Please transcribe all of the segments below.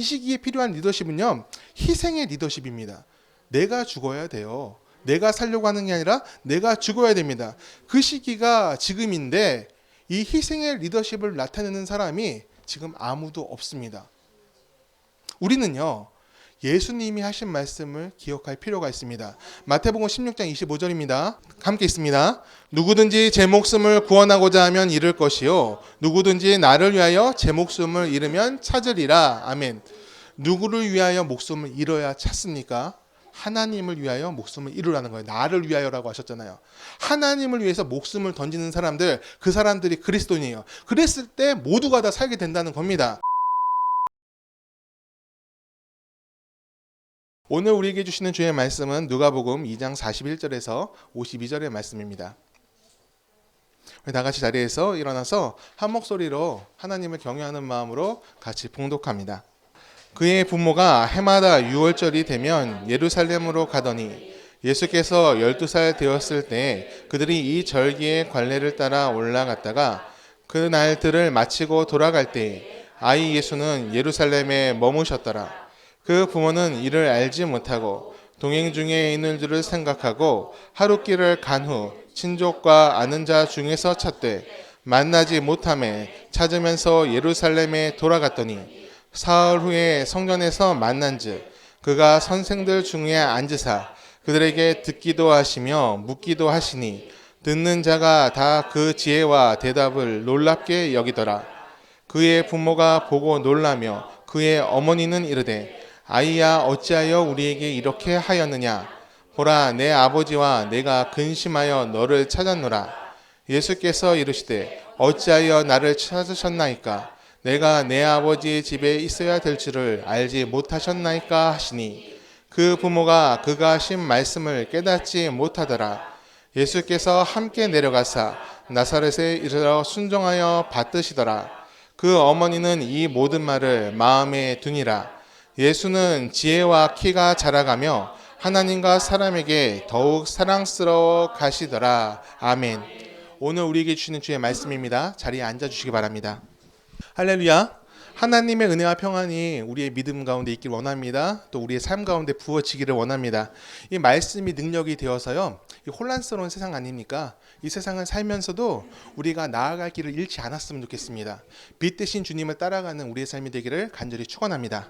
이 시기에 필요한 리더십은요, 희생의 리더십입니다. 내가 죽어야 돼요. 내가 살려고 하는 게 아니라 내가 죽어야 됩니다. 그 시기가 지금인데 이 희생의 리더십을 나타내는 사람이 지금 아무도 없습니다. 우리는요, 예수님이 하신 말씀을 기억할 필요가 있습니다. 마태복음 16장 25절입니다. 함께 있습니다. 누구든지 제 목숨을 구원하고자 하면 잃을 것이요 누구든지 나를 위하여 제 목숨을 잃으면 찾으리라. 아멘. 누구를 위하여 목숨을 잃어야 찾습니까? 하나님을 위하여 목숨을 잃으라는 거예요. 나를 위하여라고 하셨잖아요. 하나님을 위해서 목숨을 던지는 사람들, 그 사람들이 그리스도인이에요. 그랬을 때 모두가 다 살게 된다는 겁니다. 오늘 우리에게 주시는 주의 말씀은 누가복음 2장 41절에서 52절의 말씀입니다. 다 같이 자리에서 일어나서 한 목소리로 하나님을 경외하는 마음으로 같이 봉독합니다. 그의 부모가 해마다 6월절이 되면 예루살렘으로 가더니 예수께서 12살 되었을 때 그들이 이 절기의 관례를 따라 올라갔다가 그 날들을 마치고 돌아갈 때 아이 예수는 예루살렘에 머무셨더라. 그 부모는 이를 알지 못하고 동행 중에 있는 줄을 생각하고 하루길을 간 후 친족과 아는 자 중에서 찾되 만나지 못하매 찾으면서 예루살렘에 돌아갔더니 사흘 후에 성전에서 만난즉 그가 선생들 중에 앉으사 그들에게 듣기도 하시며 묻기도 하시니 듣는 자가 다 그 지혜와 대답을 놀랍게 여기더라. 그의 부모가 보고 놀라며 그의 어머니는 이르되 아이야 어찌하여 우리에게 이렇게 하였느냐? 보라 내 아버지와 내가 근심하여 너를 찾았노라. 예수께서 이르시되 어찌하여 나를 찾으셨나이까? 내가 내 아버지의 집에 있어야 될 줄을 알지 못하셨나이까 하시니 그 부모가 그가 하신 말씀을 깨닫지 못하더라. 예수께서 함께 내려가사 나사렛에 이르러 순종하여 받드시더라. 그 어머니는 이 모든 말을 마음에 두니라. 예수는 지혜와 키가 자라가며 하나님과 사람에게 더욱 사랑스러워 가시더라. 아멘. 오늘 우리에게 주시는 주의 말씀입니다. 자리에 앉아주시기 바랍니다. 할렐루야. 하나님의 은혜와 평안이 우리의 믿음 가운데 있기를 원합니다. 또 우리의 삶 가운데 부어지기를 원합니다. 이 말씀이 능력이 되어서요, 이 혼란스러운 세상 아닙니까? 이 세상을 살면서도 우리가 나아갈 길을 잃지 않았으면 좋겠습니다. 빛 대신 주님을 따라가는 우리의 삶이 되기를 간절히 축원합니다.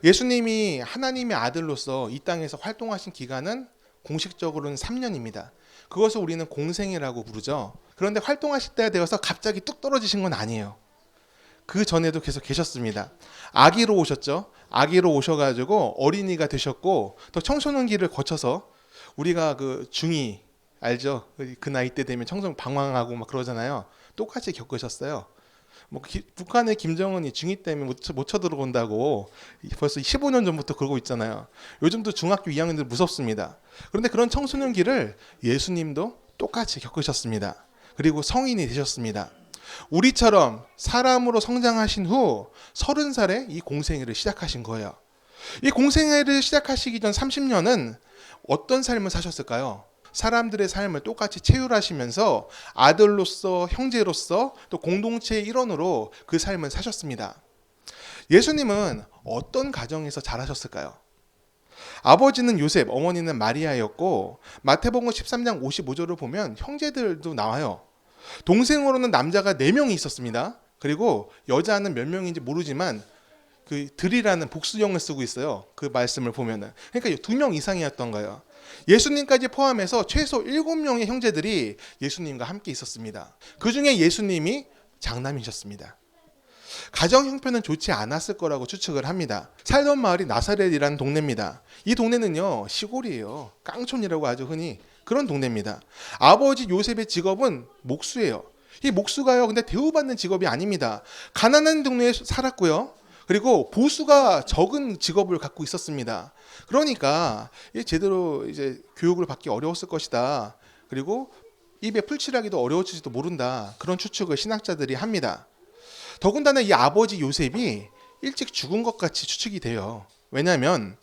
예수님이 하나님의 아들로서 이 땅에서 활동하신 기간은 공식적으로는 3년입니다. 그것을 우리는 공생애라고 부르죠. 그런데 활동하실 때가 되어서 갑자기 뚝 떨어지신 건 아니에요. 그 전에도 계속 계셨습니다. 아기로 오셨죠. 아기로 오셔가지고 어린이가 되셨고 또 청소년기를 거쳐서 우리가 그 중2 알죠? 그 나이 때 되면 청소년 방황하고 막 그러잖아요. 똑같이 겪으셨어요. 북한의 김정은이 중2 때문에 못 쳐들어온다고 벌써 15년 전부터 그러고 있잖아요. 요즘도 중학교 2학년들 무섭습니다. 그런데 그런 청소년기를 예수님도 똑같이 겪으셨습니다. 그리고 성인이 되셨습니다. 우리처럼 사람으로 성장하신 후 30살에 이 공생애를 시작하신 거예요. 이 공생애를 시작하시기 전 30년은 어떤 삶을 사셨을까요? 사람들의 삶을 똑같이 체휼하시면서 아들로서, 형제로서, 또 공동체의 일원으로 그 삶을 사셨습니다. 예수님은 어떤 가정에서 자라셨을까요? 아버지는 요셉, 어머니는 마리아였고 마태복음 13장 55절을 보면 형제들도 나와요. 동생으로는 남자가 4명이 있었습니다. 그리고 여자는 몇 명인지 모르지만 그 들이라는 복수형을 쓰고 있어요. 그 말씀을 보면은. 그러니까 2명 이상이었던 거예요. 예수님까지 포함해서 최소 7명의 형제들이 예수님과 함께 있었습니다. 그 중에 예수님이 장남이셨습니다. 가정 형편은 좋지 않았을 거라고 추측을 합니다. 살던 마을이 나사렛이라는 동네입니다. 이 동네는요, 시골이에요. 깡촌이라고 아주 흔히 그런 동네입니다. 아버지 요셉의 직업은 목수예요. 이 목수가요, 근데 대우받는 직업이 아닙니다. 가난한 동네에 살았고요. 그리고 보수가 적은 직업을 갖고 있었습니다. 그러니까 제대로 이제 교육을 받기 어려웠을 것이다. 그리고 입에 풀칠하기도 어려웠을지도 모른다. 그런 추측을 신학자들이 합니다. 더군다나 이 아버지 요셉이 일찍 죽은 것 같이 추측이 돼요. 왜냐하면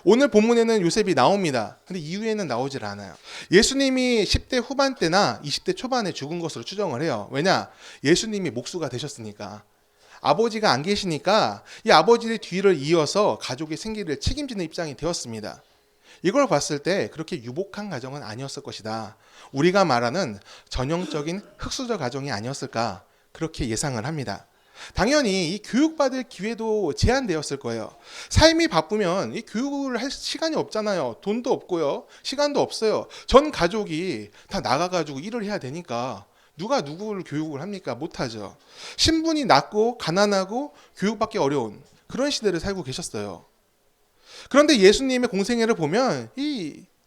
오늘 본문에는 요셉이 나옵니다. 근데 이후에는 나오질 않아요. 예수님이 10대 후반때나 20대 초반에 죽은 것으로 추정을 해요. 왜냐? 예수님이 목수가 되셨으니까. 아버지가 안 계시니까 이 아버지의 뒤를 이어서 가족의 생계를 책임지는 입장이 되었습니다. 이걸 봤을 때 그렇게 유복한 가정은 아니었을 것이다. 우리가 말하는 전형적인 흑수저 가정이 아니었을까 그렇게 예상을 합니다. 당연히 이 교육받을 기회도 제한되었을 거예요. 삶이 바쁘면 이 교육을 할 시간이 없잖아요. 돈도 없고요. 시간도 없어요. 전 가족이 다 나가가지고 일을 해야 되니까 누가 누구를 교육을 합니까? 못하죠. 신분이 낮고 가난하고 교육받기 어려운 그런 시대를 살고 계셨어요. 그런데 예수님의 공생애를 보면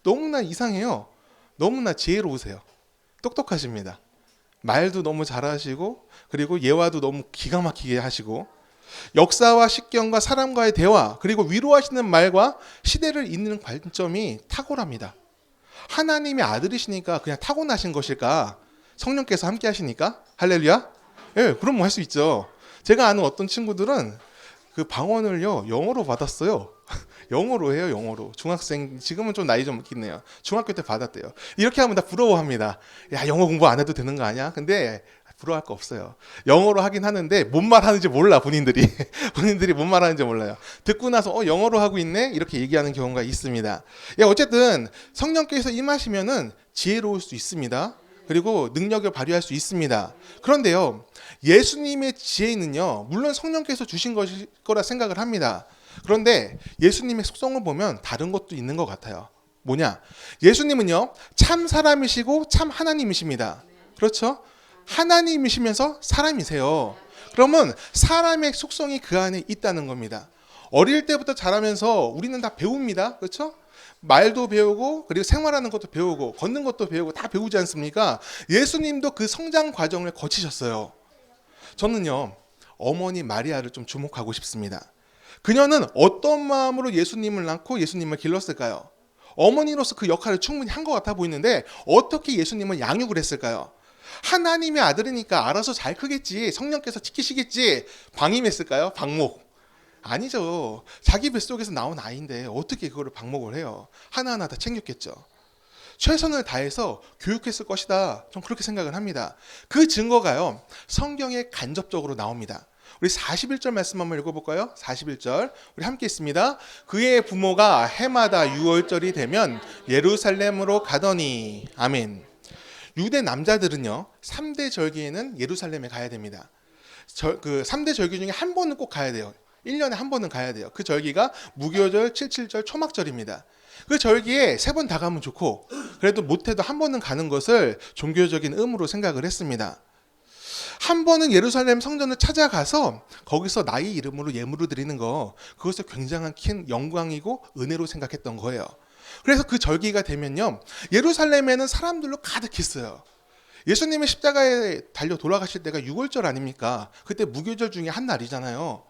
너무나 이상해요. 너무나 지혜로우세요. 똑똑하십니다. 말도 너무 잘하시고 그리고 예화도 너무 기가 막히게 하시고 역사와 식견과 사람과의 대화 그리고 위로하시는 말과 시대를 잇는 관점이 탁월합니다. 하나님의 아들이시니까 그냥 타고나신 것일까? 성령께서 함께 하시니까? 할렐루야? 예, 그럼 뭐 할 수 있죠. 제가 아는 어떤 친구들은 그 방언을요 영어로 받았어요. 영어로 해요, 영어로. 중학생, 지금은 좀 나이 좀 있네요. 중학교 때 받았대요. 이렇게 하면 다 부러워합니다. 야, 영어 공부 안 해도 되는 거 아니야? 근데 부러워할 거 없어요. 영어로 하긴 하는데 뭔 말하는지 몰라, 본인들이. 본인들이 뭔 말하는지 몰라요. 듣고 나서 영어로 하고 있네? 이렇게 얘기하는 경우가 있습니다. 어쨌든 성령께서 임하시면은 지혜로울 수 있습니다. 그리고 능력을 발휘할 수 있습니다. 그런데요, 예수님의 지혜는요, 물론 성령께서 주신 것일 거라 생각을 합니다. 그런데 예수님의 속성을 보면 다른 것도 있는 것 같아요. 뭐냐? 예수님은요, 참 사람이시고 참 하나님이십니다. 그렇죠? 하나님이시면서 사람이세요. 그러면 사람의 속성이 그 안에 있다는 겁니다. 어릴 때부터 자라면서 우리는 다 배웁니다. 그렇죠? 말도 배우고 그리고 생활하는 것도 배우고 걷는 것도 배우고 다 배우지 않습니까? 예수님도 그 성장 과정을 거치셨어요. 저는요, 어머니 마리아를 좀 주목하고 싶습니다. 그녀는 어떤 마음으로 예수님을 낳고 예수님을 길렀을까요? 어머니로서 그 역할을 충분히 한 것 같아 보이는데 어떻게 예수님을 양육을 했을까요? 하나님의 아들이니까 알아서 잘 크겠지, 성령께서 지키시겠지, 방임했을까요? 방목. 아니죠. 자기 뱃속에서 나온 아이인데 어떻게 그거를 방목을 해요? 하나하나 다 챙겼겠죠. 최선을 다해서 교육했을 것이다. 전 그렇게 생각을 합니다. 그 증거가요, 성경에 간접적으로 나옵니다. 우리 41절 말씀 한번 읽어볼까요? 41절 우리 함께 있습니다. 그의 부모가 해마다 6월절이 되면 예루살렘으로 가더니. 아멘. 유대 남자들은요, 3대 절기에는 예루살렘에 가야 됩니다. 그 3대 절기 중에 한 번은 꼭 가야 돼요. 1년에 한 번은 가야 돼요. 그 절기가 무교절, 칠칠절, 초막절입니다. 그 절기에 3번 다 가면 좋고 그래도 못해도 한 번은 가는 것을 종교적인 의무로 생각을 했습니다. 한 번은 예루살렘 성전을 찾아가서 거기서 나의 이름으로 예물을 드리는 거, 그것을 굉장한 큰 영광이고 은혜로 생각했던 거예요. 그래서 그 절기가 되면요, 예루살렘에는 사람들로 가득했어요. 예수님의 십자가에 달려 돌아가실 때가 6월절 아닙니까? 그때 무교절 중에 한 날이잖아요.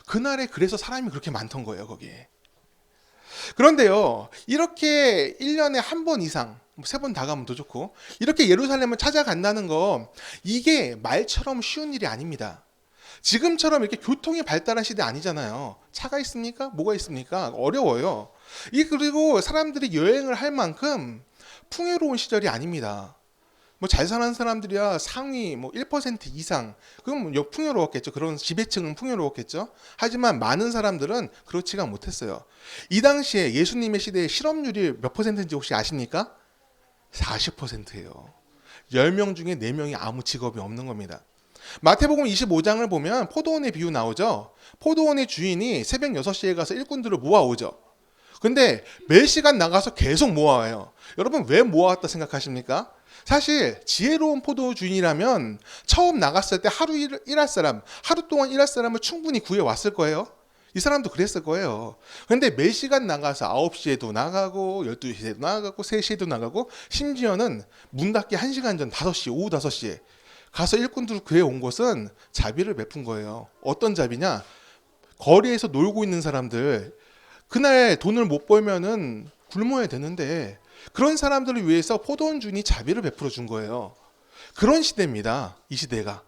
그날에 그래서 사람이 그렇게 많던 거예요, 거기에. 그런데요, 이렇게 1년에 한 번 이상, 3번 다 가면 더 좋고, 이렇게 예루살렘을 찾아간다는 거, 이게 말처럼 쉬운 일이 아닙니다. 지금처럼 이렇게 교통이 발달한 시대 아니잖아요. 차가 있습니까? 뭐가 있습니까? 어려워요. 그리고 사람들이 여행을 할 만큼 풍요로운 시절이 아닙니다. 뭐 잘 사는 사람들이야 상위 1% 이상, 그럼 풍요로웠겠죠. 그런 지배층은 풍요로웠겠죠. 하지만 많은 사람들은 그렇지가 못했어요. 이 당시에 예수님의 시대의 실업률이 몇 퍼센트인지 혹시 아십니까? 40%예요. 10명 중에 4명이 아무 직업이 없는 겁니다. 마태복음 25장을 보면 포도원의 비유 나오죠. 포도원의 주인이 새벽 6시에 가서 일꾼들을 모아오죠. 근데 몇 시간 나가서 계속 모아와요. 여러분, 왜 모아왔다 생각하십니까? 사실 지혜로운 포도 주인이라면 처음 나갔을 때 하루 동안 일할 사람을 충분히 구해왔을 거예요. 이 사람도 그랬을 거예요. 근데 몇 시간 나가서 9시에도 나가고 12시에도 나가고 3시에도 나가고, 심지어는 문 닫기 1시간 전 5시, 오후 5시에 가서 일꾼들을 구해온 것은 자비를 베푼 거예요. 어떤 자비냐? 거리에서 놀고 있는 사람들, 그날 돈을 못 벌면은 굶어야 되는데 그런 사람들을 위해서 포도원 주인이 자비를 베풀어 준 거예요. 그런 시대입니다. 이 시대가.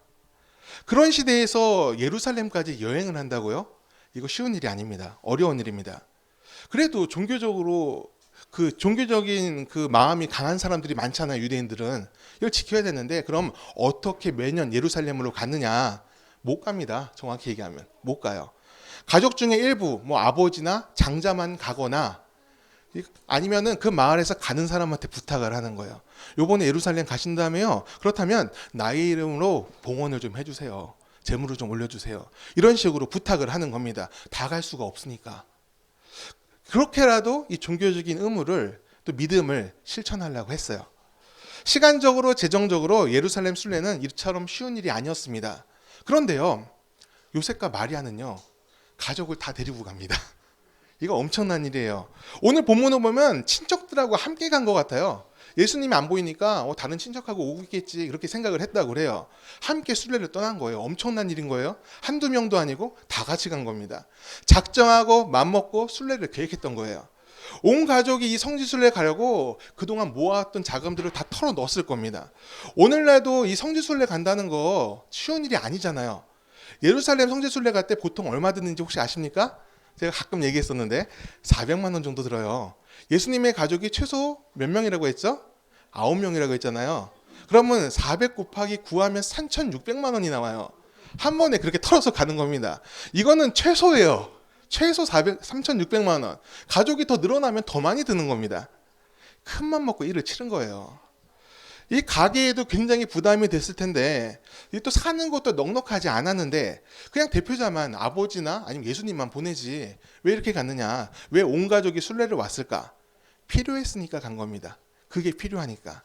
그런 시대에서 예루살렘까지 여행을 한다고요? 이거 쉬운 일이 아닙니다. 어려운 일입니다. 그래도 종교적인 그 마음이 강한 사람들이 많잖아요. 유대인들은. 이걸 지켜야 되는데, 그럼 어떻게 매년 예루살렘으로 갔느냐? 못 갑니다. 정확히 얘기하면 못 가요. 가족 중에 일부, 뭐 아버지나 장자만 가거나 아니면은 그 마을에서 가는 사람한테 부탁을 하는 거예요. 요번에 예루살렘 가신다며요. 그렇다면 나의 이름으로 봉헌을 좀 해주세요. 재물을 좀 올려주세요. 이런 식으로 부탁을 하는 겁니다. 다 갈 수가 없으니까. 그렇게라도 이 종교적인 의무를 또 믿음을 실천하려고 했어요. 시간적으로 재정적으로 예루살렘 순례는 이처럼 쉬운 일이 아니었습니다. 그런데요, 요셉과 마리아는요, 가족을 다 데리고 갑니다. 이거 엄청난 일이에요. 오늘 본문을 보면 친척들하고 함께 간 것 같아요. 예수님이 안 보이니까 다른 친척하고 오고 있겠지 그렇게 생각을 했다고 그래요. 함께 순례를 떠난 거예요. 엄청난 일인 거예요. 한두 명도 아니고 다 같이 간 겁니다. 작정하고 맘먹고 순례를 계획했던 거예요. 온 가족이 이 성지순례 가려고 그동안 모아왔던 자금들을 다 털어 넣었을 겁니다. 오늘날도 이 성지순례 간다는 거 쉬운 일이 아니잖아요. 예루살렘 성지순례 갈 때 보통 얼마 드는지 혹시 아십니까? 제가 가끔 얘기했었는데 400만 원 정도 들어요. 예수님의 가족이 최소 몇 명이라고 했죠? 9명이라고 했잖아요. 그러면 400 곱하기 9하면 3,600만 원이 나와요. 한 번에 그렇게 털어서 가는 겁니다. 이거는 최소예요. 최소 3,600만 원. 가족이 더 늘어나면 더 많이 드는 겁니다. 큰맘 먹고 일을 치른 거예요. 이 가게에도 굉장히 부담이 됐을 텐데 또 사는 것도 넉넉하지 않았는데 그냥 대표자만 아버지나 아니면 예수님만 보내지 왜 이렇게 갔느냐, 왜 온 가족이 순례를 왔을까? 필요했으니까 간 겁니다. 그게 필요하니까.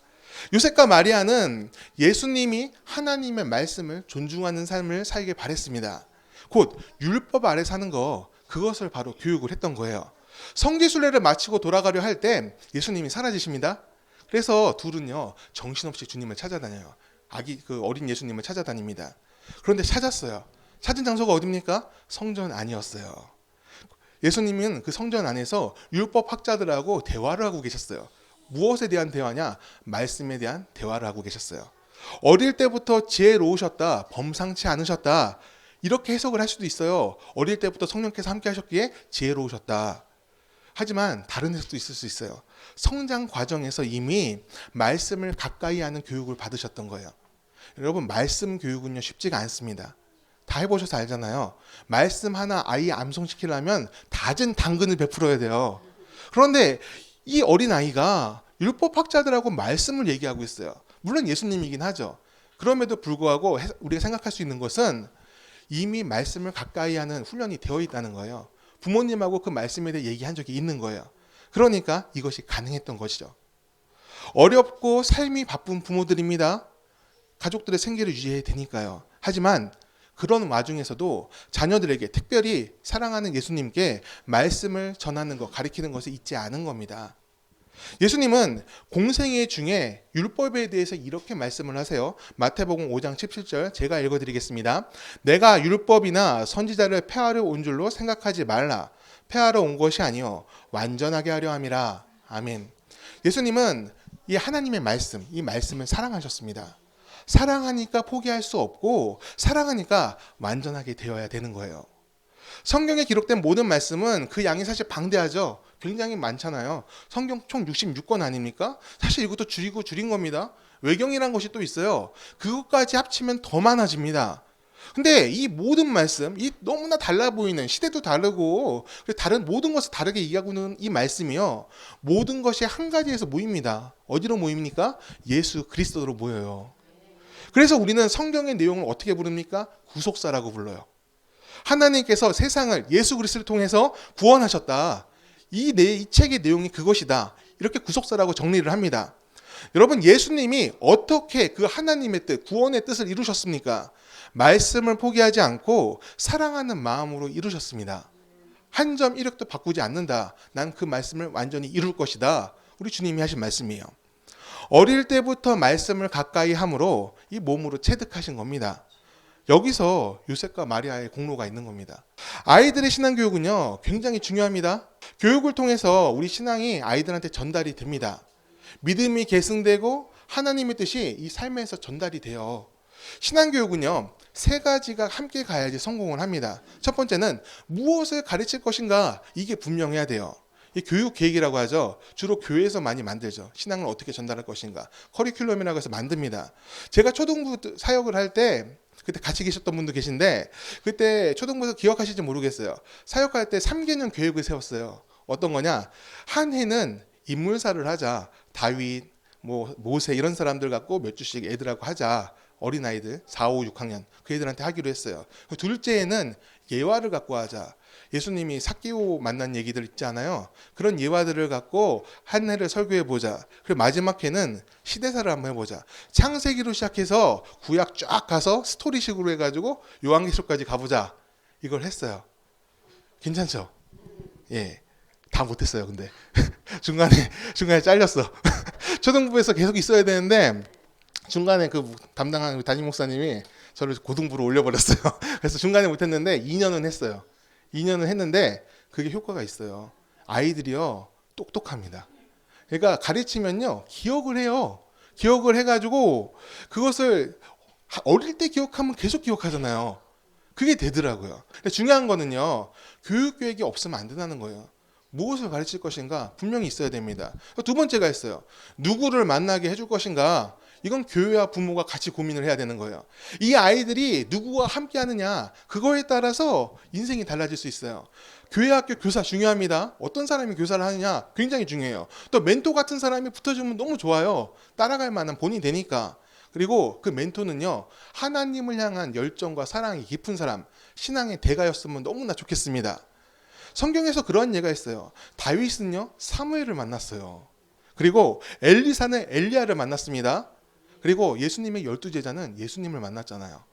요셉과 마리아는 예수님이 하나님의 말씀을 존중하는 삶을 살길 바랬습니다. 곧 율법 아래 사는 거, 그것을 바로 교육을 했던 거예요. 성지순례를 마치고 돌아가려 할 때 예수님이 사라지십니다. 그래서 둘은요, 정신없이 주님을 찾아다녀요. 그 어린 예수님을 찾아다닙니다. 그런데 찾았어요. 찾은 장소가 어딥니까? 성전 안이었어요. 예수님은 그 성전 안에서 율법 학자들하고 대화를 하고 계셨어요. 무엇에 대한 대화냐? 말씀에 대한 대화를 하고 계셨어요. 어릴 때부터 지혜로우셨다, 범상치 않으셨다, 이렇게 해석을 할 수도 있어요. 어릴 때부터 성령께서 함께 하셨기에 지혜로우셨다. 하지만 다른 해석도 있을 수 있어요. 성장 과정에서 이미 말씀을 가까이 하는 교육을 받으셨던 거예요. 여러분, 말씀 교육은요, 쉽지가 않습니다. 다 해보셔서 알잖아요. 말씀 하나 아이 암송시키려면 잦은 당근을 베풀어야 돼요. 그런데 이 어린아이가 율법학자들하고 말씀을 얘기하고 있어요. 물론 예수님이긴 하죠. 그럼에도 불구하고 우리가 생각할 수 있는 것은 이미 말씀을 가까이 하는 훈련이 되어 있다는 거예요. 부모님하고 그 말씀에 대해 얘기한 적이 있는 거예요. 그러니까 이것이 가능했던 것이죠. 어렵고 삶이 바쁜 부모들입니다. 가족들의 생계를 유지해야 되니까요. 하지만 그런 와중에서도 자녀들에게, 특별히 사랑하는 예수님께 말씀을 전하는 것, 가르치는 것을 잊지 않은 겁니다. 예수님은 공생애 중에 율법에 대해서 이렇게 말씀을 하세요. 마태복음 5장 17절 제가 읽어드리겠습니다. 내가 율법이나 선지자를 폐하려 온 줄로 생각하지 말라. 폐하러 온 것이 아니요 완전하게 하려 함이라. 아멘. 예수님은 이 하나님의 말씀, 이 말씀을 사랑하셨습니다. 사랑하니까 포기할 수 없고 사랑하니까 완전하게 되어야 되는 거예요. 성경에 기록된 모든 말씀은 그 양이 사실 방대하죠. 굉장히 많잖아요. 성경 총 66권 아닙니까? 사실 이것도 줄인 겁니다. 외경이란 것이 또 있어요. 그것까지 합치면 더 많아집니다. 근데 이 모든 말씀, 이 너무나 달라 보이는, 시대도 다르고 다른 모든 것을 다르게 얘기하고 있는 이 말씀이요, 모든 것이 한 가지에서 모입니다. 어디로 모입니까? 예수 그리스도로 모여요. 그래서 우리는 성경의 내용을 어떻게 부릅니까? 구속사라고 불러요. 하나님께서 세상을 예수 그리스도를 통해서 구원하셨다. 이 책의 내용이 그것이다. 이렇게 구속사라고 정리를 합니다. 여러분, 예수님이 어떻게 그 하나님의 뜻, 구원의 뜻을 이루셨습니까? 말씀을 포기하지 않고 사랑하는 마음으로 이루셨습니다. 한 점 이력도 바꾸지 않는다. 난 그 말씀을 완전히 이룰 것이다. 우리 주님이 하신 말씀이에요. 어릴 때부터 말씀을 가까이 함으로 이 몸으로 체득하신 겁니다. 여기서 요셉과 마리아의 공로가 있는 겁니다. 아이들의 신앙교육은요, 굉장히 중요합니다. 교육을 통해서 우리 신앙이 아이들한테 전달이 됩니다. 믿음이 계승되고 하나님의 뜻이 이 삶에서 전달이 돼요. 신앙교육은요, 세 가지가 함께 가야지 성공을 합니다. 첫 번째는 무엇을 가르칠 것인가, 이게 분명해야 돼요. 이 교육 계획이라고 하죠. 주로 교회에서 많이 만들죠. 신앙을 어떻게 전달할 것인가. 커리큘럼이라고 해서 만듭니다. 제가 초등부 사역을 할 때 그때 같이 계셨던 분도 계신데 그때 초등부에서 기억하실지 모르겠어요. 사역할 때 3개년 계획을 세웠어요. 어떤 거냐? 한 해는 인물사를 하자. 다윗, 뭐 모세 이런 사람들 갖고 몇 주씩 애들하고 하자. 어린아이들 4, 5, 6학년 그 애들한테 하기로 했어요. 둘째에는 예화를 갖고 하자. 예수님이 삭개오 만난 얘기들 있지 않아요? 그런 예화들을 갖고 한 해를 설교해 보자. 그리고 마지막 해는 시대사를 한번 해보자. 창세기로 시작해서 구약 쫙 가서 스토리식으로 해가지고 요한계시록까지 가보자. 이걸 했어요. 괜찮죠? 예, 다 못했어요. 근데 중간에 잘렸어. 초등부에서 계속 있어야 되는데 중간에 그 담당한 담임 목사님이 저를 고등부로 올려버렸어요. 그래서 중간에 못했는데 2년은 했어요. 2년은 했는데 그게 효과가 있어요. 아이들이요 똑똑합니다. 그러니까 가르치면요 기억을 해요. 기억을 해가지고 그것을 어릴 때 기억하면 계속 기억하잖아요. 그게 되더라고요. 근데 중요한 거는요 교육 계획이 없으면 안 된다는 거예요. 무엇을 가르칠 것인가 분명히 있어야 됩니다. 두 번째가 있어요. 누구를 만나게 해줄 것인가. 이건 교회와 부모가 같이 고민을 해야 되는 거예요. 이 아이들이 누구와 함께 하느냐 그거에 따라서 인생이 달라질 수 있어요. 교회 학교 교사 중요합니다. 어떤 사람이 교사를 하느냐 굉장히 중요해요. 또 멘토 같은 사람이 붙어주면 너무 좋아요. 따라갈 만한 본인이 되니까. 그리고 그 멘토는요 하나님을 향한 열정과 사랑이 깊은 사람, 신앙의 대가였으면 너무나 좋겠습니다. 성경에서 그런 예가 있어요. 다윗은요 사무엘을 만났어요. 그리고 엘리사는 엘리야를 만났습니다. 그리고 예수님의 12제자는 예수님을 만났잖아요.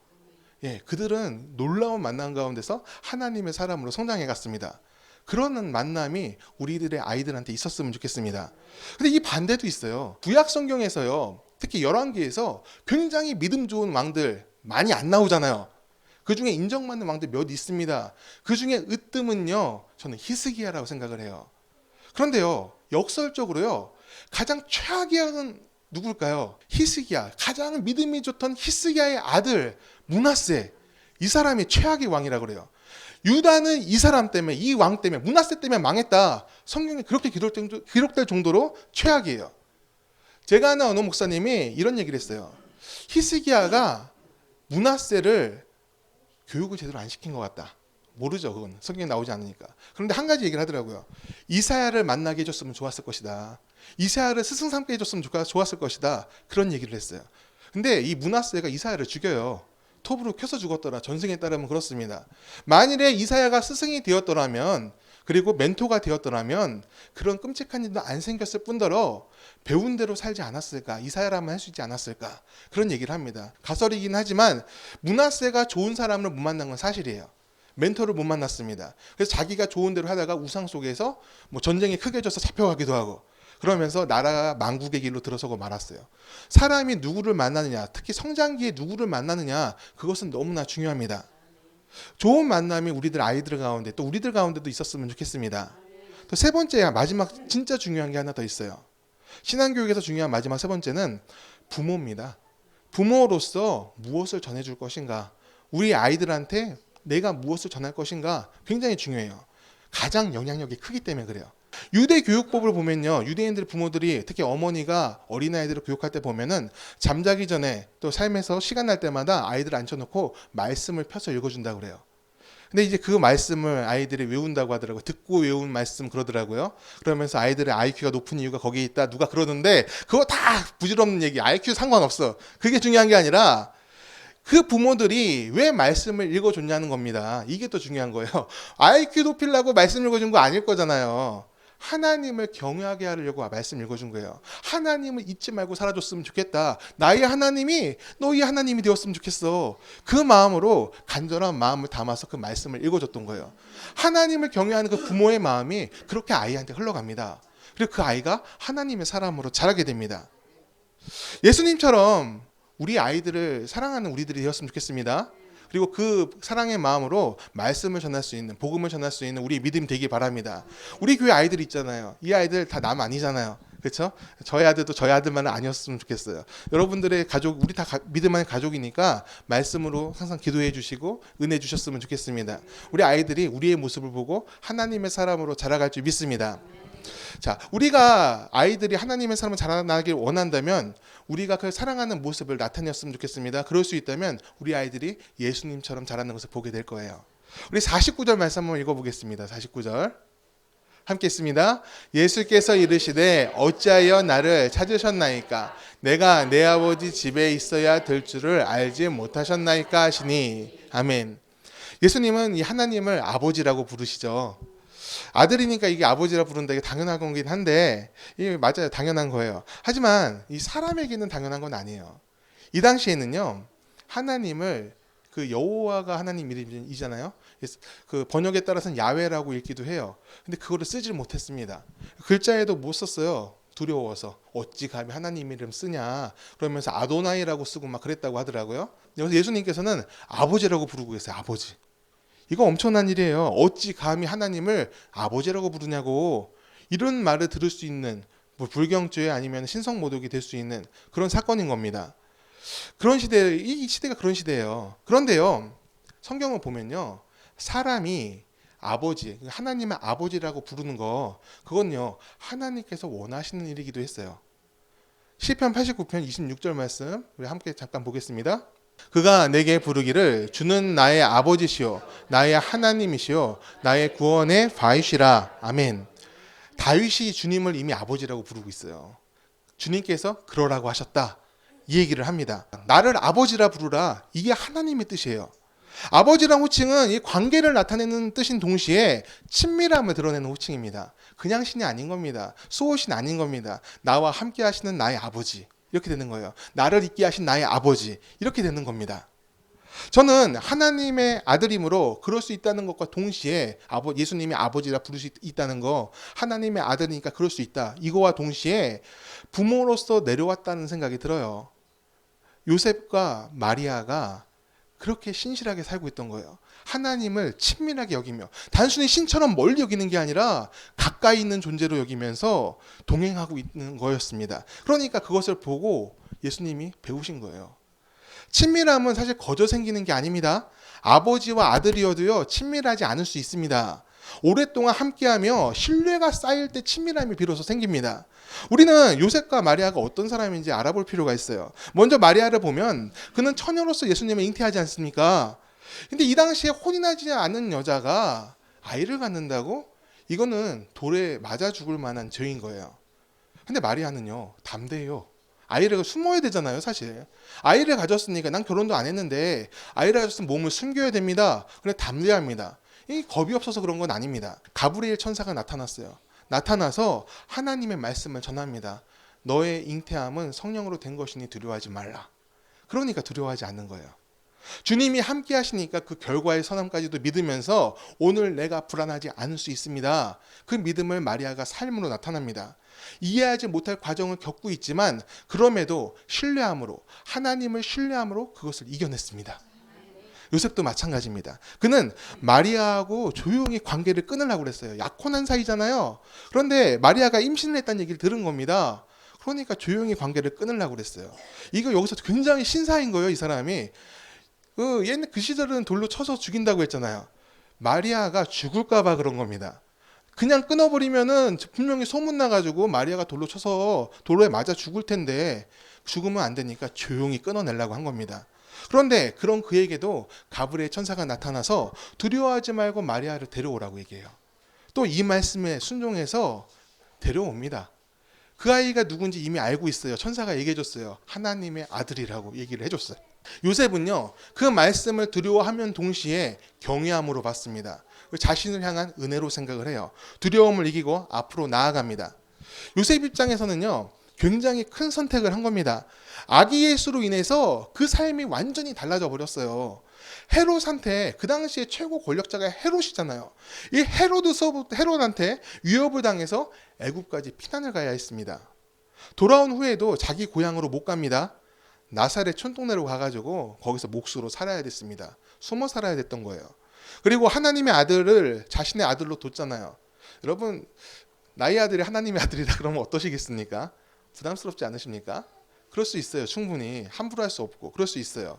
예, 그들은 놀라운 만남 가운데서 하나님의 사람으로 성장해 갔습니다. 그런 만남이 우리들의 아이들한테 있었으면 좋겠습니다. 근데 이 반대도 있어요. 구약 성경에서요. 특히 열왕기에서 굉장히 믿음 좋은 왕들 많이 안 나오잖아요. 그 중에 인정받는 왕들 몇 있습니다. 그 중에 으뜸은요. 저는 히스기야라고 생각을 해요. 그런데요. 역설적으로요. 가장 최악의 왕은 누굴까요? 히스기야. 가장 믿음이 좋던 히스기야의 아들 므낫세. 이 사람이 최악의 왕이라고 그래요. 유다는 이 사람 때문에 이 왕 때문에 므낫세 때문에 망했다. 성경에 그렇게 기록될 정도로 최악이에요. 제가 아는 어느 목사님이 이런 얘기를 했어요. 히스기야가 므낫세를 교육을 제대로 안 시킨 것 같다. 모르죠. 그건 성경에 나오지 않으니까. 그런데 한 가지 얘기를 하더라고요. 이사야를 만나게 해줬으면 좋았을 것이다. 이사야를 스승 삼게 해줬으면 좋았을 것이다. 그런 얘기를 했어요. 근데 이 므낫세가 이사야를 죽여요. 톱으로 켜서 죽었더라. 전승에 따르면 그렇습니다. 만일에 이사야가 스승이 되었더라면 그리고 멘토가 되었더라면 그런 끔찍한 일도 안 생겼을 뿐더러 배운 대로 살지 않았을까. 이사야라면 할 수 있지 않았을까. 그런 얘기를 합니다. 가설이긴 하지만 므낫세가 좋은 사람을 못 만난 건 사실이에요. 멘토를 못 만났습니다. 그래서 자기가 좋은 대로 하다가 우상 속에서 뭐 전쟁이 크게 져서 잡혀가기도 하고 그러면서 나라가 망국의 길로 들어서고 말았어요. 사람이 누구를 만나느냐, 특히 성장기에 누구를 만나느냐, 그것은 너무나 중요합니다. 좋은 만남이 우리들 아이들 가운데 또 우리들 가운데도 있었으면 좋겠습니다. 또 세 번째, 마지막 진짜 중요한 게 하나 더 있어요. 신앙교육에서 중요한 마지막 세 번째는 부모입니다. 부모로서 무엇을 전해줄 것인가, 우리 아이들한테 내가 무엇을 전할 것인가 굉장히 중요해요. 가장 영향력이 크기 때문에 그래요. 유대 교육법을 보면요, 유대인들 부모들이 특히 어머니가 어린아이들을 교육할 때 보면은 잠자기 전에 또 삶에서 시간 날 때마다 아이들 앉혀놓고 말씀을 펴서 읽어준다고 그래요. 근데 이제 그 말씀을 아이들이 외운다고 하더라고요. 듣고 외운 말씀 그러더라고요. 그러면서 아이들의 IQ가 높은 이유가 거기에 있다 누가 그러는데 그거 다 부질없는 얘기. IQ 상관없어. 그게 중요한 게 아니라 그 부모들이 왜 말씀을 읽어줬냐는 겁니다. 이게 더 중요한 거예요. IQ 높이려고 말씀 읽어준 거 아닐 거잖아요. 하나님을 경외하게 하려고 말씀 읽어준 거예요. 하나님을 잊지 말고 살아줬으면 좋겠다. 나의 하나님이 너희 하나님이 되었으면 좋겠어. 그 마음으로 간절한 마음을 담아서 그 말씀을 읽어줬던 거예요. 하나님을 경외하는 그 부모의 마음이 그렇게 아이한테 흘러갑니다. 그리고 그 아이가 하나님의 사람으로 자라게 됩니다. 예수님처럼 우리 아이들을 사랑하는 우리들이 되었으면 좋겠습니다. 그리고 그 사랑의 마음으로 말씀을 전할 수 있는, 복음을 전할 수 있는 우리 믿음 되기 바랍니다. 우리 교회 아이들 있잖아요. 이 아이들 다 남 아니잖아요. 그렇죠? 저희 아들도 저희 아들만은 아니었으면 좋겠어요. 여러분들의 가족, 우리 다 믿음 안의 가족이니까 말씀으로 항상 기도해 주시고 은혜 주셨으면 좋겠습니다. 우리 아이들이 우리의 모습을 보고 하나님의 사람으로 자라갈 줄 믿습니다. 자, 우리가 아이들이 하나님의 사람을 자라나길 원한다면 우리가 그 사랑하는 모습을 나타냈으면 좋겠습니다. 그럴 수 있다면 우리 아이들이 예수님처럼 자라는 것을 보게 될 거예요. 우리 49절 말씀 한번 읽어보겠습니다. 49절 함께 있습니다. 예수께서 이르시되 어찌하여 나를 찾으셨나이까? 내가 내 아버지 집에 있어야 될 줄을 알지 못하셨나이까 하시니. 아멘. 예수님은 이 하나님을 아버지라고 부르시죠. 아들이니까 이게 아버지라 부른다, 이게 당연한 거긴 한데, 이게 맞아요, 당연한 거예요. 하지만 이 사람에게는 당연한 건 아니에요. 이 당시에는요, 하나님을 그 여호와가 하나님 이름이잖아요. 그 번역에 따라서는 야훼라고 읽기도 해요. 근데 그거를 쓰질 못했습니다. 글자에도 못 썼어요. 두려워서. 어찌 감히 하나님 이름 쓰냐 그러면서 아도나이라고 쓰고 막 그랬다고 하더라고요. 그래서 예수님께서는 아버지라고 부르고 계세요. 아버지. 이거 엄청난 일이에요. 어찌 감히 하나님을 아버지라고 부르냐고. 이런 말을 들을 수 있는, 뭐 불경죄 아니면 신성모독이 될 수 있는 그런 사건인 겁니다. 그런 시대, 이 시대가 그런 시대예요. 그런데요, 성경을 보면요, 사람이 아버지, 하나님의 아버지라고 부르는 거, 그건요, 하나님께서 원하시는 일이기도 했어요. 시편 89편 26절 말씀 우리 함께 잠깐 보겠습니다. 그가 내게 부르기를 주는 나의 아버지시요 나의 하나님이시요 나의 구원의 바위시라. 아멘. 다윗이 주님을 이미 아버지라고 부르고 있어요. 주님께서 그러라고 하셨다, 이 얘기를 합니다. 나를 아버지라 부르라, 이게 하나님의 뜻이에요. 아버지란 호칭은 이 관계를 나타내는 뜻인 동시에 친밀함을 드러내는 호칭입니다. 그냥 신이 아닌 겁니다. 수호신 아닌 겁니다. 나와 함께 하시는 나의 아버지, 이렇게 되는 거예요. 나를 있게 하신 나의 아버지, 이렇게 되는 겁니다. 저는 하나님의 아들임으로 그럴 수 있다는 것과 동시에 예수님이 아버지라 부를 수 있다는 거, 하나님의 아들이니까 그럴 수 있다, 이거와 동시에 부모로서 내려왔다는 생각이 들어요. 요셉과 마리아가 그렇게 신실하게 살고 있던 거예요. 하나님을 친밀하게 여기며, 단순히 신처럼 멀리 여기는 게 아니라 가까이 있는 존재로 여기면서 동행하고 있는 거였습니다. 그러니까 그것을 보고 예수님이 배우신 거예요. 친밀함은 사실 거저 생기는 게 아닙니다. 아버지와 아들이어도요, 친밀하지 않을 수 있습니다. 오랫동안 함께하며 신뢰가 쌓일 때 친밀함이 비로소 생깁니다. 우리는 요셉과 마리아가 어떤 사람인지 알아볼 필요가 있어요. 먼저 마리아를 보면 그는 처녀로서 예수님을 잉태하지 않습니까? 근데 이 당시에 혼인하지 않은 여자가 아이를 갖는다고? 이거는 돌에 맞아 죽을 만한 죄인 거예요. 근데 마리아는요, 담대해요. 아이를 숨어야 되잖아요, 사실. 아이를 가졌으니까, 난 결혼도 안 했는데 아이를 가졌으면 몸을 숨겨야 됩니다. 근데 담대합니다. 이 겁이 없어서 그런 건 아닙니다. 가브리엘 천사가 나타났어요. 나타나서 하나님의 말씀을 전합니다. 너의 잉태함은 성령으로 된 것이니 두려워하지 말라. 그러니까 두려워하지 않는 거예요. 주님이 함께 하시니까 그 결과의 선함까지도 믿으면서 오늘 내가 불안하지 않을 수 있습니다. 그 믿음을 마리아가 삶으로 나타납니다. 이해하지 못할 과정을 겪고 있지만 그럼에도 신뢰함으로, 하나님을 신뢰함으로 그것을 이겨냈습니다. 요셉도 마찬가지입니다. 그는 마리아하고 조용히 관계를 끊으려고 그랬어요. 약혼한 사이잖아요. 그런데 마리아가 임신을 했다는 얘기를 들은 겁니다. 그러니까 조용히 관계를 끊으려고 그랬어요. 이거 여기서 굉장히 신사인 거예요, 이 사람이. 옛날 그 시절은 돌로 쳐서 죽인다고 했잖아요. 마리아가 죽을까봐 그런 겁니다. 그냥 끊어버리면은 분명히 소문나가지고 마리아가 돌로 쳐서 도로에 맞아 죽을 텐데 죽으면 안 되니까 조용히 끊어내려고 한 겁니다. 그런데 그런 그에게도 가브리엘 천사가 나타나서 두려워하지 말고 마리아를 데려오라고 얘기해요. 또 이 말씀에 순종해서 데려옵니다. 그 아이가 누군지 이미 알고 있어요. 천사가 얘기해줬어요. 하나님의 아들이라고 얘기를 해줬어요. 요셉은요, 그 말씀을 두려워하면 동시에 경외함으로 받습니다. 자신을 향한 은혜로 생각을 해요. 두려움을 이기고 앞으로 나아갑니다. 요셉 입장에서는요, 굉장히 큰 선택을 한 겁니다. 아기 예수로 인해서 그 삶이 완전히 달라져 버렸어요. 헤롯한테, 그 당시에 최고 권력자가 헤롯이잖아요. 이 헤롯한테 위협을 당해서 애굽까지 피난을 가야 했습니다. 돌아온 후에도 자기 고향으로 못 갑니다. 나사렛 촌동네로 가가지고 거기서 몫으로 살아야 됐습니다. 숨어 살아야 됐던 거예요. 그리고 하나님의 아들을 자신의 아들로 뒀잖아요. 여러분, 나의 아들이 하나님의 아들이다 그러면 어떠시겠습니까? 부담스럽지 않으십니까? 그럴 수 있어요. 충분히. 함부로 할 수 없고 그럴 수 있어요.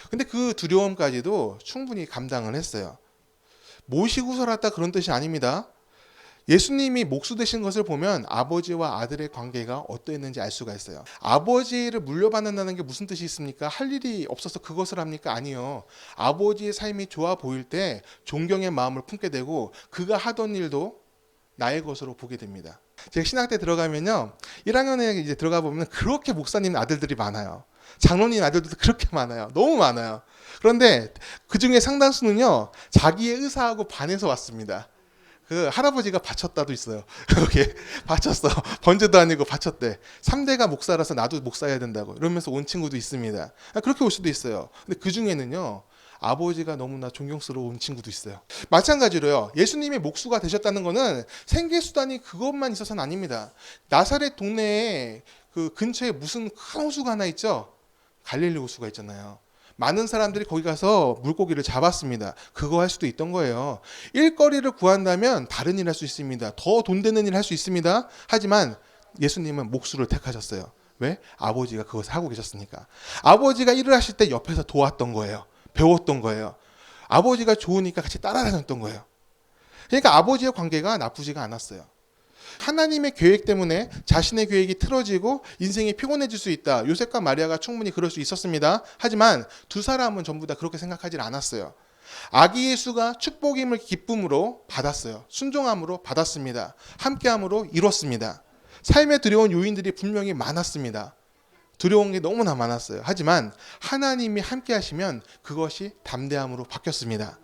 근데 그 두려움까지도 충분히 감당을 했어요. 모시고 살았다 그런 뜻이 아닙니다. 예수님이 목수 되신 것을 보면 아버지와 아들의 관계가 어떠했는지 알 수가 있어요. 아버지를 물려받는다는 게 무슨 뜻이 있습니까? 할 일이 없어서 그것을 합니까? 아니요. 아버지의 삶이 좋아 보일 때 존경의 마음을 품게 되고 그가 하던 일도 나의 것으로 보게 됩니다. 제가 신학 때 들어가면요, 1학년에 이제 들어가 보면 그렇게 목사님 아들들이 많아요. 장로님 아들들도 그렇게 많아요. 너무 많아요. 그런데 그 중에 상당수는요, 자기의 의사하고 반해서 왔습니다. 그 할아버지가 바쳤다도 있어요. 그렇게 바쳤어. 번제도 아니고 바쳤대. 3대가 목사라서 나도 목사해야 된다고 이러면서 온 친구도 있습니다. 그렇게 올 수도 있어요. 근데 그 중에는요, 아버지가 너무나 존경스러운 친구도 있어요. 마찬가지로요, 예수님의 목수가 되셨다는 것은 생계수단이 그것만 있어서는 아닙니다. 나사렛 동네에 그 근처에 무슨 큰 호수가 하나 있죠? 갈릴리 호수가 있잖아요. 많은 사람들이 거기 가서 물고기를 잡았습니다. 그거 할 수도 있던 거예요. 일거리를 구한다면 다른 일 할 수 있습니다. 더 돈 되는 일 할 수 있습니다. 하지만 예수님은 목수를 택하셨어요. 왜? 아버지가 그것을 하고 계셨으니까. 아버지가 일을 하실 때 옆에서 도왔던 거예요. 배웠던 거예요. 아버지가 좋으니까 같이 따라다녔던 거예요. 그러니까 아버지의 관계가 나쁘지가 않았어요. 하나님의 계획 때문에 자신의 계획이 틀어지고 인생이 피곤해질 수 있다. 요셉과 마리아가 충분히 그럴 수 있었습니다. 하지만 두 사람은 전부 다 그렇게 생각하지 않았어요. 아기 예수가 축복임을 기쁨으로 받았어요. 순종함으로 받았습니다. 함께함으로 이뤘습니다. 삶에 두려운 요인들이 분명히 많았습니다. 두려운 게 너무나 많았어요. 하지만 하나님이 함께 하시면 그것이 담대함으로 바뀌었습니다.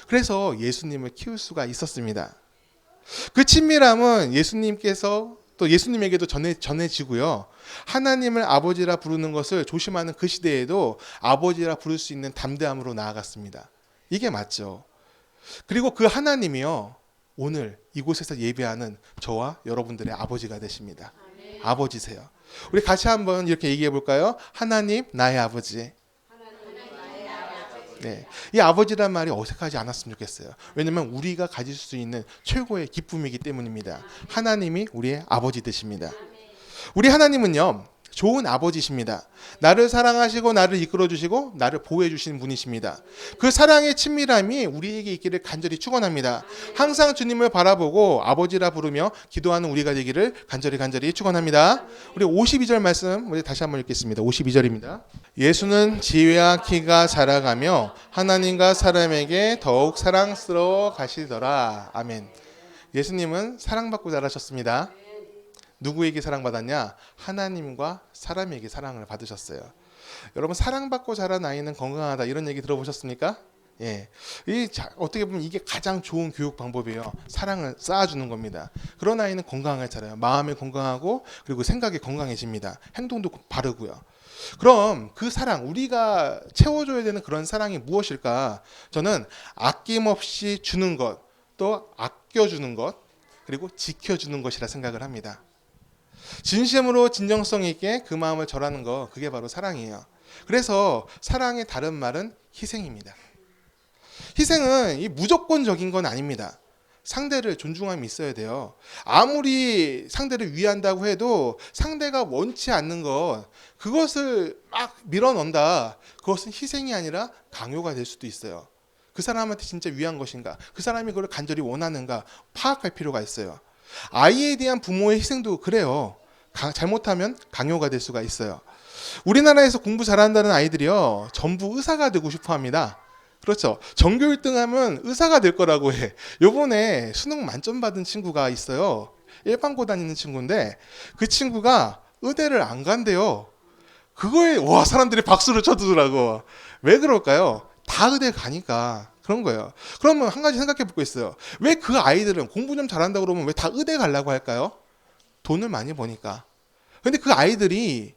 그래서 예수님을 키울 수가 있었습니다. 그 친밀함은 예수님께서 또 예수님에게도 전해지고요. 하나님을 아버지라 부르는 것을 조심하는 그 시대에도 아버지라 부를 수 있는 담대함으로 나아갔습니다. 이게 맞죠. 그리고 그 하나님이요, 오늘 이곳에서 예배하는 저와 여러분들의 아버지가 되십니다. 아버지세요. 우리 같이 한번 이렇게 얘기해 볼까요? 하나님 나의 아버지. 네, 이 아버지란 말이 어색하지 않았으면 좋겠어요. 왜냐하면 우리가 가질 수 있는 최고의 기쁨이기 때문입니다. 하나님이 우리의 아버지 되십니다. 우리 하나님은요, 좋은 아버지십니다. 나를 사랑하시고 나를 이끌어주시고 나를 보호해주시는 분이십니다. 그 사랑의 친밀함이 우리에게 있기를 간절히 축원합니다. 항상 주님을 바라보고 아버지라 부르며 기도하는 우리가 되기를 간절히 축원합니다. 우리 52절 말씀 우리 다시 한번 읽겠습니다. 52절입니다. 예수는 지혜와 키가 자라가며 하나님과 사람에게 더욱 사랑스러워 가시더라. 아멘. 예수님은 사랑받고 자라셨습니다. 누구에게 사랑받았냐? 하나님과 사람에게 사랑을 받으셨어요. 여러분, 사랑받고 자란 아이는 건강하다, 이런 얘기 들어보셨습니까? 예. 어떻게 보면 이게 가장 좋은 교육 방법이에요. 사랑을 쌓아주는 겁니다. 그런 아이는 건강하게 자라요. 마음이 건강하고 그리고 생각이 건강해집니다. 행동도 바르고요. 그럼 그 사랑, 우리가 채워줘야 되는 그런 사랑이 무엇일까? 저는 아낌없이 주는 것, 또 아껴주는 것, 그리고 지켜주는 것이라 생각을 합니다. 진심으로 진정성 있게 그 마음을 절하는 거, 그게 바로 사랑이에요. 그래서 사랑의 다른 말은 희생입니다. 희생은 이 무조건적인 건 아닙니다. 상대를 존중함이 있어야 돼요. 아무리 상대를 위한다고 해도 상대가 원치 않는 것, 그것을 막 밀어넣는다. 그것은 희생이 아니라 강요가 될 수도 있어요. 그 사람한테 진짜 위한 것인가? 그 사람이 그걸 간절히 원하는가? 파악할 필요가 있어요. 아이에 대한 부모의 희생도 그래요. 잘못하면 강요가 될 수가 있어요. 우리나라에서 공부 잘한다는 아이들이요, 전부 의사가 되고 싶어 합니다. 그렇죠. 전교 1등 하면 의사가 될 거라고 해. 요번에 수능 만점 받은 친구가 있어요. 일반고 다니는 친구인데 그 친구가 의대를 안 간대요. 그거에 와, 사람들이 박수를 쳐주더라고. 왜 그럴까요? 다 의대 가니까 그런 거예요. 그러면 한 가지 생각해 볼 거 있어요. 왜 그 아이들은 공부 좀 잘한다고 그러면 왜 다 의대 가려고 할까요? 돈을 많이 버니까. 근데 그 아이들이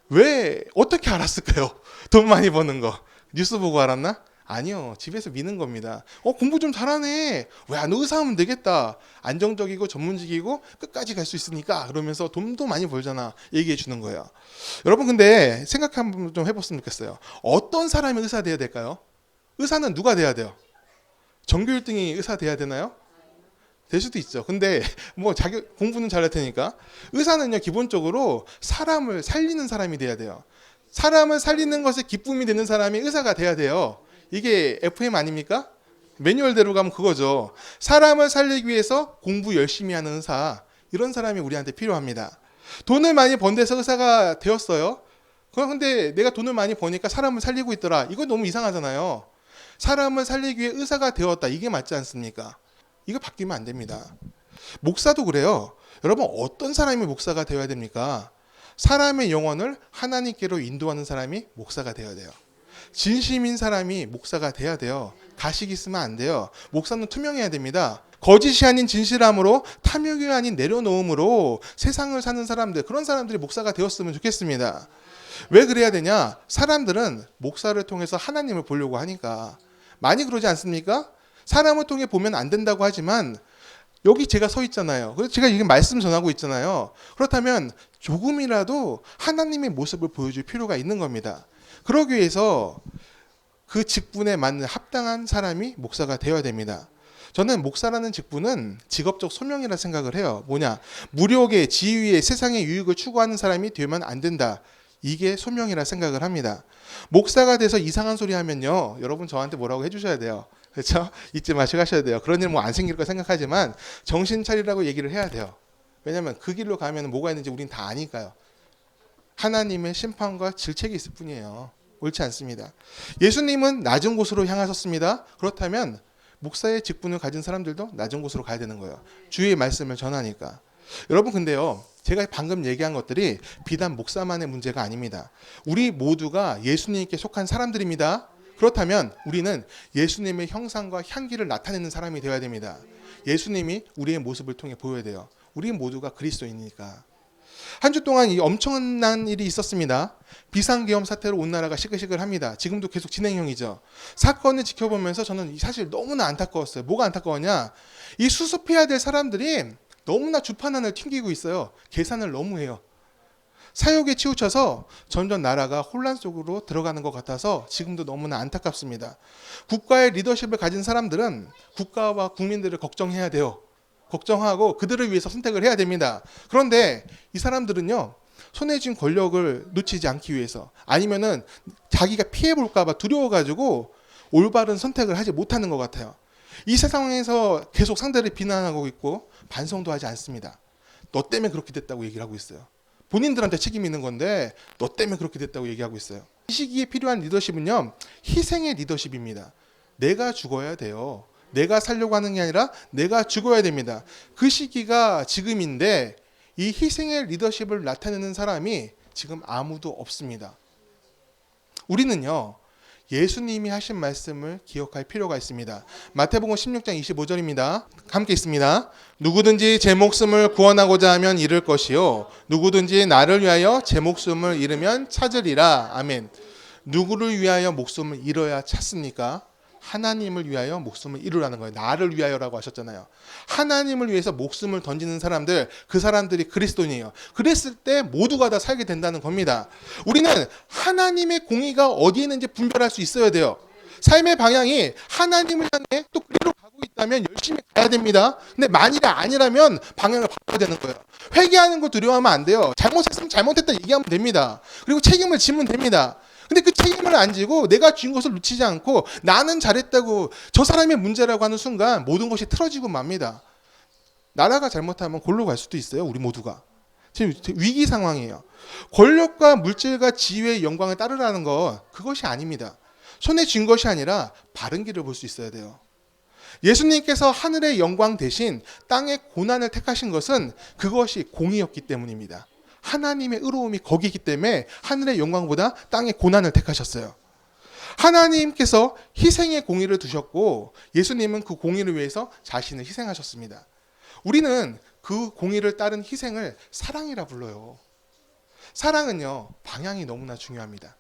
왜 어떻게 알았을까요? 돈 많이 버는 거. 뉴스 보고 알았나? 아니요. 집에서 미는 겁니다. 공부 좀 잘하네. 왜 안 의사하면 되겠다. 안정적이고 전문직이고 끝까지 갈 수 있으니까. 그러면서 돈도 많이 벌잖아. 얘기해 주는 거예요. 여러분, 근데 생각 한번 좀 해봤으면 좋겠어요. 어떤 사람이 의사 돼야 될까요? 의사는 누가 돼야 돼요? 전교 1등이 의사 돼야 되나요? 될 수도 있죠. 근데 뭐 자기 공부는 잘할 테니까. 의사는요, 기본적으로 사람을 살리는 사람이 돼야 돼요. 사람을 살리는 것에 기쁨이 되는 사람이 의사가 돼야 돼요. 이게 FM 아닙니까? 매뉴얼대로 가면 그거죠. 사람을 살리기 위해서 공부 열심히 하는 의사, 이런 사람이 우리한테 필요합니다. 돈을 많이 번 데서 의사가 되었어요. 그런데 내가 돈을 많이 버니까 사람을 살리고 있더라. 이거 너무 이상하잖아요. 사람을 살리기 위해 의사가 되었다. 이게 맞지 않습니까? 이거 바뀌면 안 됩니다. 목사도 그래요. 여러분, 어떤 사람이 목사가 되어야 됩니까? 사람의 영혼을 하나님께로 인도하는 사람이 목사가 되어야 돼요. 진심인 사람이 목사가 돼야 돼요. 가식 있으면 안 돼요. 목사는 투명해야 됩니다. 거짓이 아닌 진실함으로, 탐욕이 아닌 내려놓음으로 세상을 사는 사람들, 그런 사람들이 목사가 되었으면 좋겠습니다. 왜 그래야 되냐? 사람들은 목사를 통해서 하나님을 보려고 하니까. 많이 그러지 않습니까? 사람을 통해 보면 안 된다고 하지만 여기 제가 서 있잖아요. 그래서 제가 이게 말씀 전하고 있잖아요. 그렇다면 조금이라도 하나님의 모습을 보여줄 필요가 있는 겁니다. 그러기 위해서 그 직분에 맞는 합당한 사람이 목사가 되어야 됩니다. 저는 목사라는 직분은 직업적 소명이라 생각을 해요. 뭐냐? 무력의, 지위의, 세상의 유익을 추구하는 사람이 되면 안 된다. 이게 소명이라 생각을 합니다. 목사가 돼서 이상한 소리 하면요, 여러분 저한테 뭐라고 해주셔야 돼요. 그렇죠? 잊지 마시고 하셔야 돼요. 그런 일 뭐 안 생길 거 생각하지만 정신 차리라고 얘기를 해야 돼요. 왜냐하면 그 길로 가면 뭐가 있는지 우린 다 아니까요. 하나님의 심판과 질책이 있을 뿐이에요. 옳지 않습니다. 예수님은 낮은 곳으로 향하셨습니다. 그렇다면 목사의 직분을 가진 사람들도 낮은 곳으로 가야 되는 거예요. 주의 말씀을 전하니까. 여러분, 근데요, 제가 방금 얘기한 것들이 비단 목사만의 문제가 아닙니다. 우리 모두가 예수님께 속한 사람들입니다. 그렇다면 우리는 예수님의 형상과 향기를 나타내는 사람이 되어야 됩니다. 예수님이 우리의 모습을 통해 보여야 돼요. 우리 모두가 그리스도인이니까. 한 주 동안 이 엄청난 일이 있었습니다. 비상계엄 사태로 온 나라가 시끌시끌합니다. 지금도 계속 진행형이죠. 사건을 지켜보면서 저는 사실 너무나 안타까웠어요. 뭐가 안타까웠냐? 이 수습해야 될 사람들이 너무나 주판안을 튕기고 있어요. 계산을 너무 해요. 사욕에 치우쳐서 점점 나라가 혼란 속으로 들어가는 것 같아서 지금도 너무나 안타깝습니다. 국가의 리더십을 가진 사람들은 국가와 국민들을 걱정해야 돼요. 걱정하고 그들을 위해서 선택을 해야 됩니다. 그런데 이 사람들은요, 손에 쥔 권력을 놓치지 않기 위해서, 아니면은 자기가 피해볼까 봐 두려워가지고 올바른 선택을 하지 못하는 것 같아요. 이 세상에서 계속 상대를 비난하고 있고 반성도 하지 않습니다. 너 때문에 그렇게 됐다고 얘기를 하고 있어요. 본인들한테 책임이 있는 건데 너 때문에 그렇게 됐다고 얘기하고 있어요. 이 시기에 필요한 리더십은요, 희생의 리더십입니다. 내가 죽어야 돼요. 내가 살려고 하는 게 아니라 내가 죽어야 됩니다. 그 시기가 지금인데 이 희생의 리더십을 나타내는 사람이 지금 아무도 없습니다. 우리는요, 예수님이 하신 말씀을 기억할 필요가 있습니다. 마태복음 16장 25절입니다. 함께 있습니다. 누구든지 제 목숨을 구원하고자 하면 잃을 것이요, 누구든지 나를 위하여 제 목숨을 잃으면 찾으리라. 아멘. 누구를 위하여 목숨을 잃어야 찾습니까? 하나님을 위하여 목숨을 잃으라는 거예요. 나를 위하여라고 하셨잖아요. 하나님을 위해서 목숨을 던지는 사람들, 그 사람들이 그리스도인이에요. 그랬을 때 모두가 다 살게 된다는 겁니다. 우리는 하나님의 공의가 어디에 있는지 분별할 수 있어야 돼요. 삶의 방향이 하나님을 향해 또 그리로 가고 있다면 열심히 가야 됩니다. 근데 만일이 아니라면 방향을 바꿔야 되는 거예요. 회개하는 거 두려워하면 안 돼요. 잘못했으면 잘못했다 얘기하면 됩니다. 그리고 책임을 지면 됩니다. 근데 그 책임을 안 지고 내가 쥔 것을 놓치지 않고 나는 잘했다고, 저 사람의 문제라고 하는 순간 모든 것이 틀어지고 맙니다. 나라가 잘못하면 골로 갈 수도 있어요. 우리 모두가. 지금 위기 상황이에요. 권력과 물질과 지위의 영광을 따르라는 것, 그것이 아닙니다. 손에 쥔 것이 아니라 바른 길을 볼 수 있어야 돼요. 예수님께서 하늘의 영광 대신 땅의 고난을 택하신 것은 그것이 공의였기 때문입니다. 하나님의 의로움이 거기이기 때문에 하늘의 영광보다 땅의 고난을 택하셨어요. 하나님께서 희생의 공의를 두셨고 예수님은 그 공의를 위해서 자신을 희생하셨습니다. 우리는 그 공의를 따른 희생을 사랑이라 불러요. 사랑은요, 방향이 너무나 중요합니다.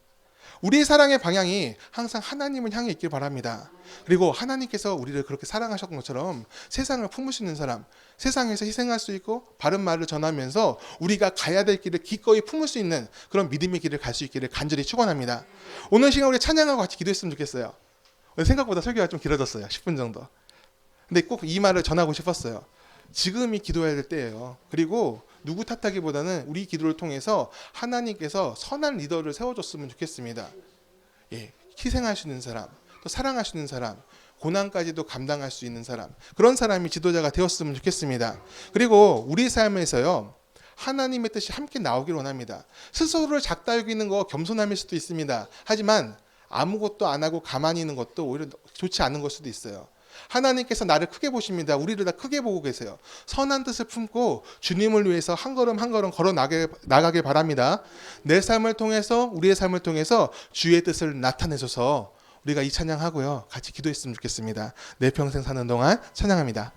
우리의 사랑의 방향이 항상 하나님을 향해 있길 바랍니다. 그리고 하나님께서 우리를 그렇게 사랑하셨던 것처럼 세상을 품을 수 있는 사람, 세상에서 희생할 수 있고 바른 말을 전하면서 우리가 가야 될 길을 기꺼이 품을 수 있는 그런 믿음의 길을 갈 수 있기를 간절히 축원합니다. 오늘 시간 우리 찬양하고 같이 기도했으면 좋겠어요. 생각보다 설교가 좀 길어졌어요. 10분 정도. 근데 꼭 이 말을 전하고 싶었어요. 지금이 기도해야 될 때예요. 그리고 누구 탓하기보다는 우리 기도를 통해서 하나님께서 선한 리더를 세워줬으면 좋겠습니다. 예, 희생하시는 사람, 또 사랑하시는 사람, 고난까지도 감당할 수 있는 사람, 그런 사람이 지도자가 되었으면 좋겠습니다. 그리고 우리 삶에서요, 하나님의 뜻이 함께 나오길 원합니다. 스스로를 작다 여기는 거 겸손함일 수도 있습니다. 하지만 아무것도 안 하고 가만히 있는 것도 오히려 좋지 않은 걸 수도 있어요. 하나님께서 나를 크게 보십니다. 우리를 다 크게 보고 계세요. 선한 뜻을 품고 주님을 위해서 한 걸음 한 걸음 걸어 나가길 바랍니다. 내 삶을 통해서, 우리의 삶을 통해서 주의 뜻을 나타내셔서 우리가 이 찬양하고요, 같이 기도했으면 좋겠습니다. 내 평생 사는 동안 찬양합니다.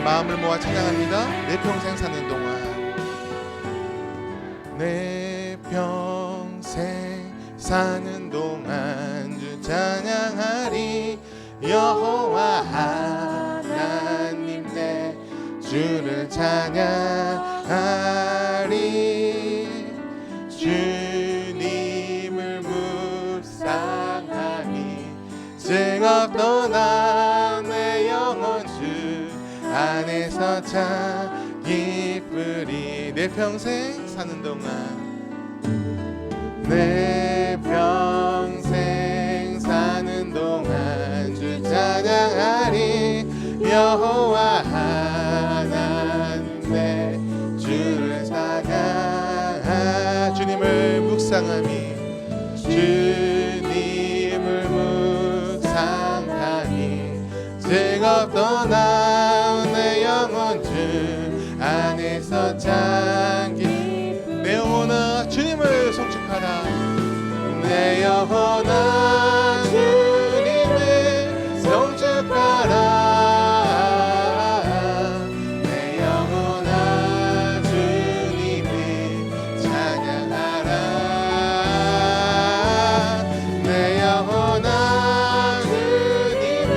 마음을 모아 찬양합니다. 내 평생 사는 동안, 내 평생 사는 동안 주 찬양하리. 여호와 하나님 내 주를 찬양하리. 주님을 묵상하니 즐겁 떠나 내 영혼 주 안에서 참 기쁘리. 내 평생 사는 동안, 내 평생 사는 동안 주 찬양하리. 여호와 하나님 내 주를 찬양. 주님을 묵상하니, 주님을 묵상하니 즐겁 떠나 내 영혼 주 안에서 잠기. 내 영혼아 주님을 송축하라. 내 영혼아 주님을 송축하라. 내 영혼아 주님을 찬양하라. 내 영혼아 주님을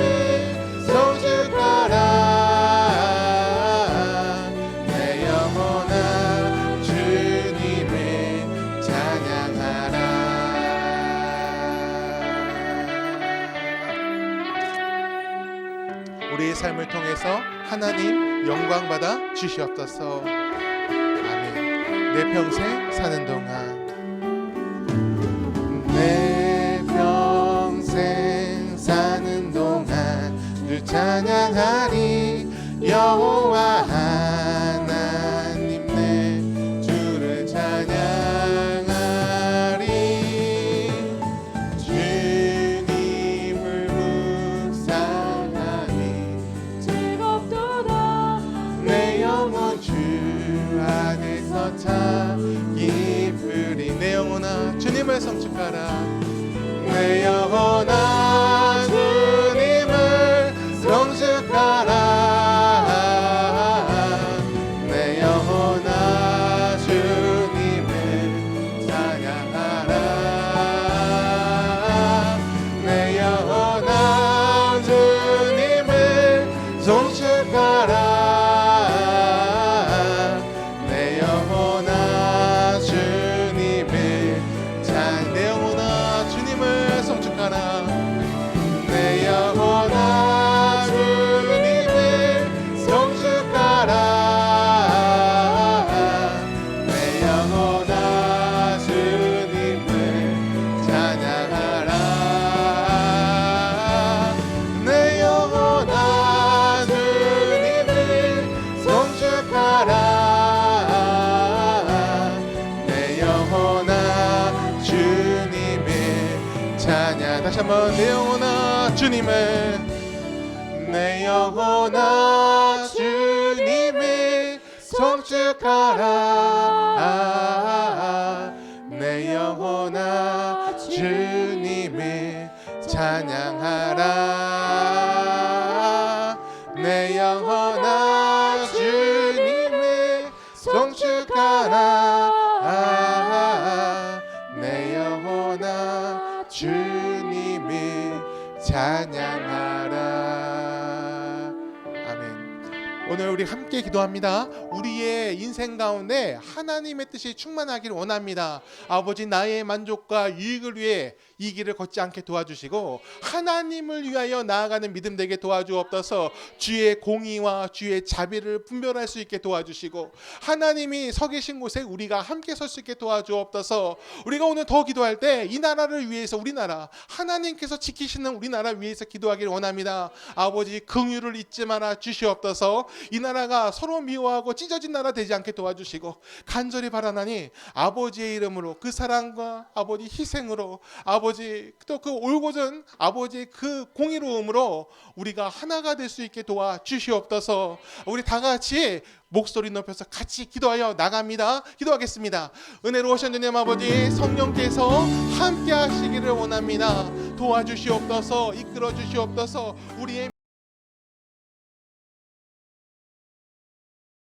송축하라. 내 영혼아 주님을 찬양하라. 우리의 삶을 통해서 하나님 영광 받아 주시옵소서. 아멘. 내 평생 사는 동안, 내 평생 사는 동안 주 찬양하리. 여호와 하나님 내 주를 찬양하리. 주님을 묵상하니 즐겁도다 내 영혼 주 안에서 참 기쁘리. 내 영혼아 주님을 성축하라. 내 영혼아 주님을 성축하라. 내 영혼아 주님을 찬양하라. 내 영혼아 주님을 송축하라. 내 영혼아 주님을 내 영혼아 주님을 송축하라. 내 영혼아 주님을 송축하라. 내 영혼아 주님을 찬양하라. 내 영혼아 주님을 송축하라. 내 영혼아 주님을 찬양. 다시 한번 내 영혼아 주님을, 내 영혼아 주님을 송축하라. 내 영혼아 주님을 찬양하라. 내 영혼아 주님을 송축하라. 내 영혼아 주님을 찬양하라. 아멘. 오늘 우리 함께 기도합니다. 우리의 인생 가운데 하나님의 뜻이 충만하기를 원합니다. 아버지, 나의 만족과 유익을 위해 이 길을 걷지 않게 도와주시고 하나님을 위하여 나아가는 믿음 되게 도와주옵소서. 주의 공의와 주의 자비를 분별할 수 있게 도와주시고 하나님이 서 계신 곳에 우리가 함께 설 수 있게 도와주옵소서. 우리가 오늘 더 기도할 때 이 나라를 위해서, 우리나라 하나님께서 지키시는 우리나라 위해서 기도하기를 원합니다. 아버지, 긍휼을 잊지 말아 주시옵소서. 이 나라가 서로 미워하고 찢어진 나라 되지 않게 도와주시고 간절히 바라나니 아버지의 이름으로 그 사랑과 아버지 희생으로 아버지 또 그 올곧은 아버지의 그 공의로움으로 우리가 하나가 될 수 있게 도와주시옵소서. 우리 다 같이 목소리 높여서 같이 기도하여 나갑니다. 기도하겠습니다. 은혜로우신 주님 아버지, 성령께서 함께 하시기를 원합니다. 도와주시옵소서. 이끌어 주시옵소서. 우리의